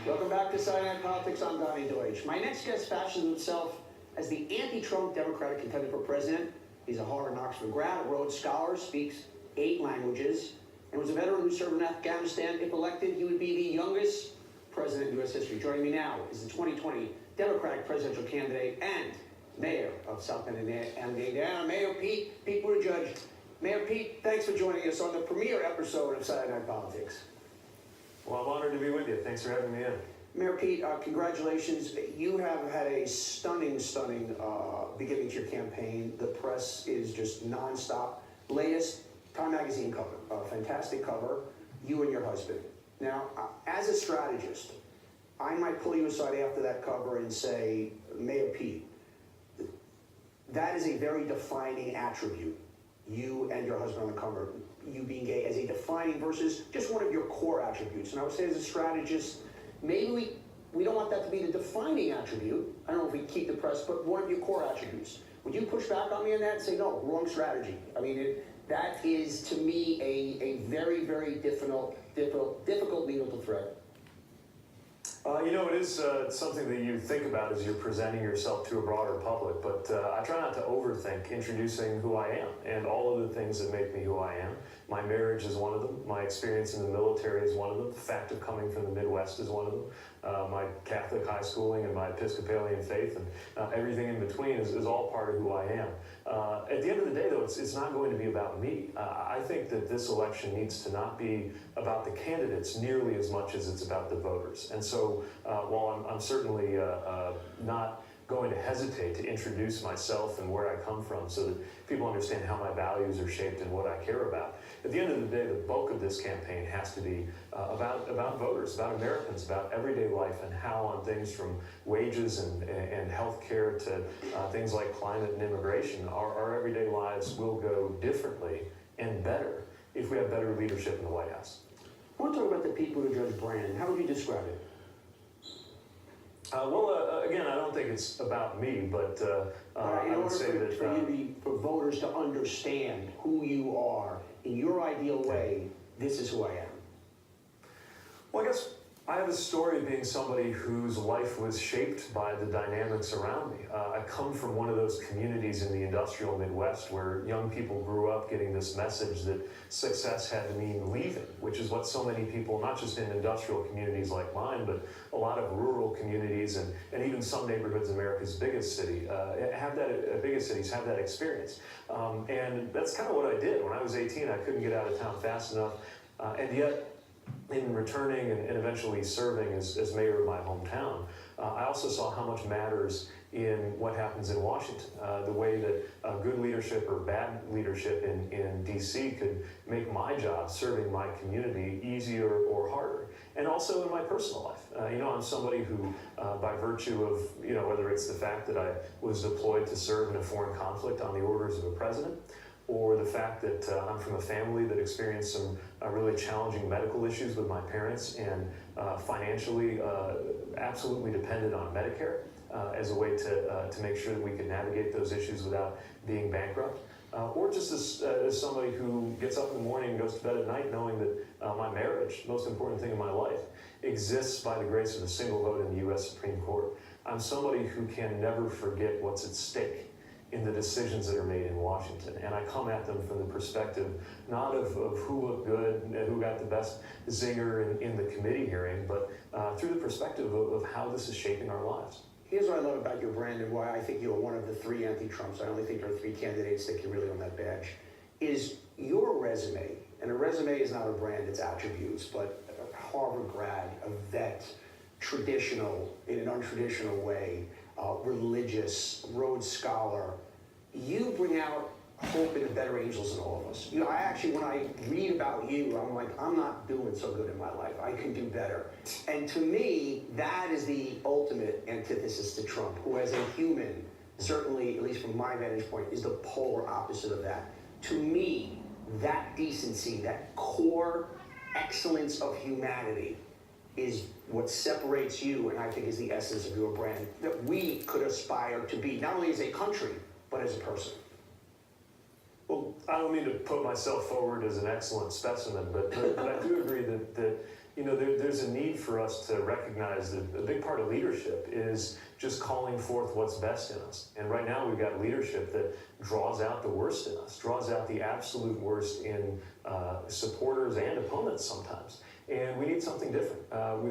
Welcome back to Saturday Night Politics. I'm Donny Deutsch. My next guest fashions himself as the anti-Trump Democratic contender for president. He's a Harvard and Oxford grad, a Rhodes Scholar, speaks 8 languages, and was a veteran who served in Afghanistan. If elected, he would be the youngest president in U.S. history. Joining me now is the 2020 Democratic presidential candidate and mayor of South Bend, Indiana, Mayor Pete Buttigieg. Mayor Pete, thanks for joining us on the premiere episode of Saturday Night Politics. Well, I'm honored to be with you. Thanks for having me in. Mayor Pete, congratulations. You have had a stunning beginning to your campaign. The press is just nonstop. Latest Time Magazine cover, a fantastic cover, you and your husband. Now, as a strategist, I might pull you aside after that cover and say, Mayor Pete, that is a very defining attribute, you and your husband on the cover, you being gay as a defining versus just one of your core attributes. And I would say as a strategist, maybe we don't want that to be the defining attribute. I don't know if we keep the press, but one of your core attributes. Would you push back on me on that and say, no, wrong strategy? I mean, that is, to me, a very, very difficult needle to thread. You know, it is something that you think about as you're presenting yourself to a broader public, but I try not to overthink introducing who I am and all of the things that make me who I am. My marriage is one of them. My experience in the military is one of them. The fact of coming from the Midwest is one of them. My Catholic high schooling and my Episcopalian faith and everything in between is all part of who I am. At the end of the day, though, it's not going to be about me. I think that this election needs to not be about the candidates nearly as much as it's about the voters. And so while I'm certainly not going to hesitate to introduce myself and where I come from so that people understand how my values are shaped and what I care about. At the end of the day, the bulk of this campaign has to be about voters, about Americans, about everyday life and how on things from wages and health care to things like climate and immigration, our everyday lives will go differently and better if we have better leadership in the White House. I want to talk about the Pete Buttigieg brand. How would you describe it? Again, I don't think it's about me, but I would say that for voters to understand who you are in your ideal way, this is who I am. Well, I guess I have a story of being somebody whose life was shaped by the dynamics around me. I come from one of those communities in the industrial Midwest where young people grew up getting this message that success had to mean leaving, which is what so many people, not just in industrial communities like mine, but a lot of rural communities and even some neighborhoods in America's biggest cities have that experience. And that's kind of what I did. When I was 18, I couldn't get out of town fast enough, and yet in returning and eventually serving as mayor of my hometown, I also saw how much matters in what happens in Washington. The way that good leadership or bad leadership in D.C. could make my job serving my community easier or harder. And also in my personal life. You know, I'm somebody who, by virtue of, you know, whether it's the fact that I was deployed to serve in a foreign conflict on the orders of a president, or the fact that I'm from a family that experienced some really challenging medical issues with my parents and financially absolutely depended on Medicare as a way to make sure that we could navigate those issues without being bankrupt. Or just as somebody who gets up in the morning and goes to bed at night knowing that my marriage, most important thing in my life, exists by the grace of a single vote in the U.S. Supreme Court. I'm somebody who can never forget what's at stake in the decisions that are made in Washington. And I come at them from the perspective not of who looked good, who got the best zinger in the committee hearing, but through the perspective of how this is shaping our lives. Here's what I love about your brand and why I think you're one of the 3 anti-Trumps. I only think there are 3 candidates that can really own that badge. Is your resume, and a resume is not a brand, it's attributes, but a Harvard grad, a vet, traditional, in an untraditional way, religious, Rhodes Scholar, you bring out hope and the better angels in all of us. You know, I actually, when I read about you, I'm like, I'm not doing so good in my life. I can do better. And to me, that is the ultimate antithesis to Trump, who as a human, certainly, at least from my vantage point, is the polar opposite of that. To me, that decency, that core excellence of humanity is what separates you, and I think is the essence of your brand, that we could aspire to be, not only as a country, but as a person. Well, I don't mean to put myself forward as an excellent specimen, but I do agree that there's a need for us to recognize that a big part of leadership is just calling forth what's best in us. And right now we've got leadership that draws out the worst in us, draws out the absolute worst in supporters and opponents sometimes. And we need something different.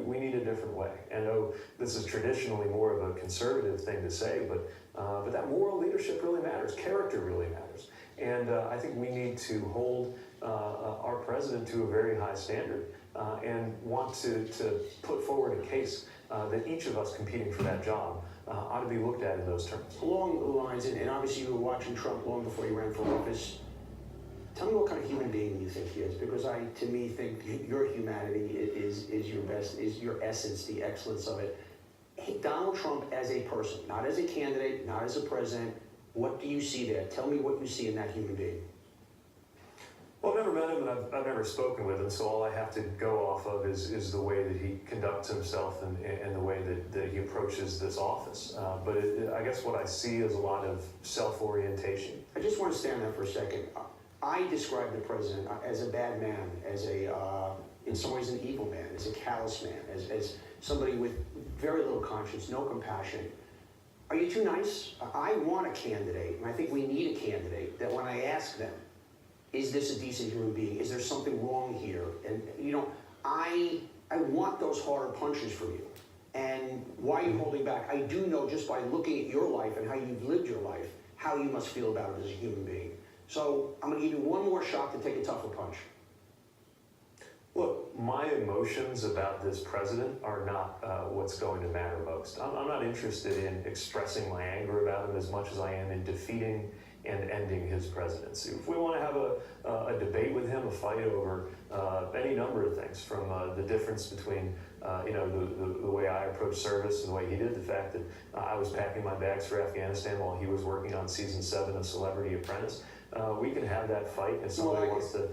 We need a different way. I know this is traditionally more of a conservative thing to say, but that moral leadership really matters. Character really matters. And I think we need to hold our president to a very high standard and want to put forward a case that each of us competing for that job ought to be looked at in those terms. Along the lines, and obviously you were watching Trump long before he ran for office. Tell me what kind of human being you think he is, because I, to me, think your humanity is your best, is your essence, the excellence of it. Hey, Donald Trump as a person, not as a candidate, not as a president, what do you see there? Tell me what you see in that human being. Well, I've never met him and I've never spoken with him, so all I have to go off of is the way that he conducts himself and the way that he approaches this office. But I guess what I see is a lot of self-orientation. I just want to stay on that for a second. I describe the president as a bad man, as in some ways an evil man, as a callous man, as somebody with very little conscience, no compassion. Are you too nice? I want a candidate, and I think we need a candidate that when I ask them, is this a decent human being? Is there something wrong here? And I want those harder punches from you. And why are you holding back? I do know just by looking at your life and how you've lived your life, how you must feel about it as a human being. So I'm going to give you one more shot to take a tougher punch. Look, my emotions about this president are not what's going to matter most. I'm not interested in expressing my anger about him as much as I am in defeating and ending his presidency. If we want to have a debate with him, a fight over any number of things, from the difference between the way I approach service and the way he did, the fact that I was packing my bags for Afghanistan while he was working on season 7 of Celebrity Apprentice, we can have that fight if somebody wants to.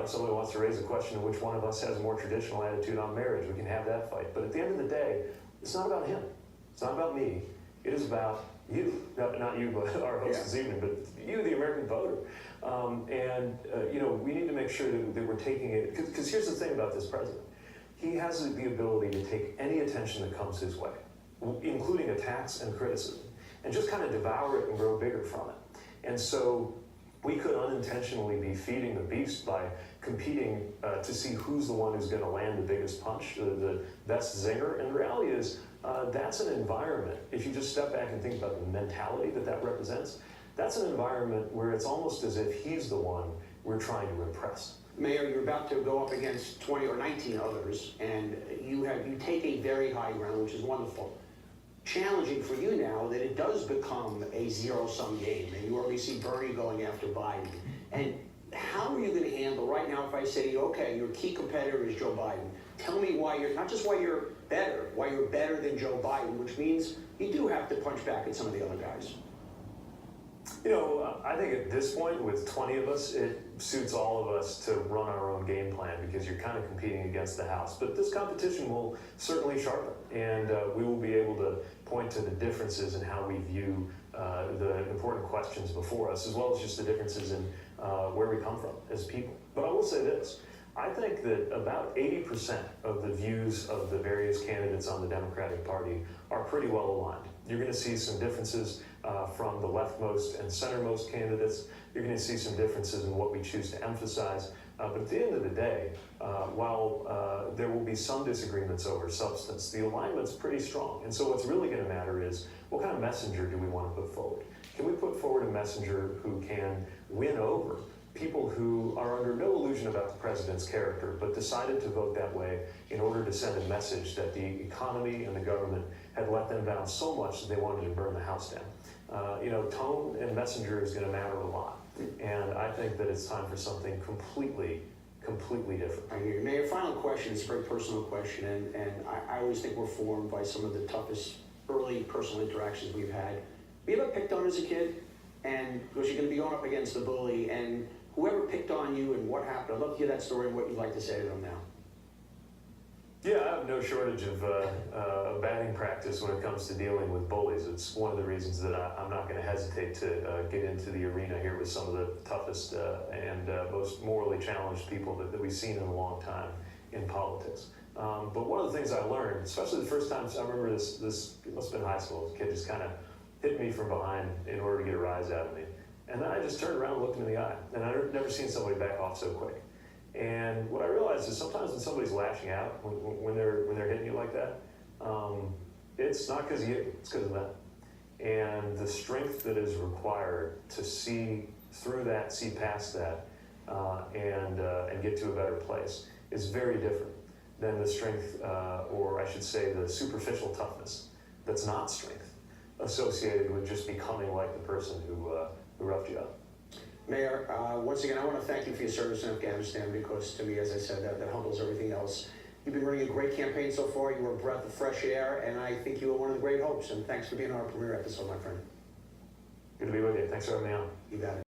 Somebody wants to raise a question of which one of us has a more traditional attitude on marriage, we can have that fight. But at the end of the day, it's not about him. It's not about me. It is about you. Not you, but our host this evening, but you, the American voter. We need to make sure that we're taking it, because here's the thing about this president. He has the ability to take any attention that comes his way, including attacks and criticism, and just kind of devour it and grow bigger from it. And so we could unintentionally be feeding the beast by competing to see who's the one who's going to land the biggest punch, the best zinger. And the reality is, that's an environment, if you just step back and think about the mentality that represents, that's an environment where it's almost as if he's the one we're trying to impress. Mayor, you're about to go up against 20 or 19 others, and you take a very high ground, which is wonderful. Challenging for you now that it does become a zero-sum game, and you already see Bernie going after Biden. And how are you going to handle right now if I say to you, okay, your key competitor is Joe Biden? Tell me why not just why you're better than Joe Biden, which means you do have to punch back at some of the other guys. I think at this point, with 20 of us, it suits all of us to run our own game plan, because you're kind of competing against the House. But this competition will certainly sharpen, and we will be able to point to the differences in how we view the important questions before us, as well as just the differences in where we come from as people. But I will say this. I think that about 80% of the views of the various candidates on the Democratic Party are pretty well aligned. You're going to see some differences from the leftmost and centermost candidates. You're going to see some differences in what we choose to emphasize. But at the end of the day, while there will be some disagreements over substance, the alignment's pretty strong. And so what's really going to matter is, what kind of messenger do we want to put forward? Can we put forward a messenger who can win over people who are under no illusion about the president's character, but decided to vote that way in order to send a message that the economy and the government had let them down so much that they wanted to burn the house down? Tone and messenger is going to matter a lot. And I think that it's time for something completely different. I hear you. Mayor, final question. It's a very personal question, and I always think we're formed by some of the toughest early personal interactions we've had. Were you ever picked on as a kid? And because you're going to be going up against the bully, and whoever picked on you and what happened, I'd love to hear that story and what you'd like to say to them now. Yeah, I have no shortage of batting practice when it comes to dealing with bullies. It's one of the reasons that I'm not going to hesitate to get into the arena here with some of the toughest and most morally challenged people that we've seen in a long time. in politics. But one of the things I learned, especially the first time, I remember this it must have been high school, this kid just kind of hit me from behind in order to get a rise out of me. And then I just turned around and looked him in the eye. And I've never seen somebody back off so quick. And what I realized is sometimes when somebody's lashing out, when they're hitting you like that, it's not because of you, it's because of them. And the strength that is required to see through that, see past that, and get to a better place is very different than the strength, or I should say the superficial toughness that's not strength, associated with just becoming like the person who roughed you up. Mayor, once again, I want to thank you for your service in Afghanistan because to me, as I said, that humbles everything else. You've been running a great campaign so far. You were a breath of fresh air, and I think you were one of the great hopes. And thanks for being on our premiere episode, my friend. Good to be with you. Thanks for having me on. You got it.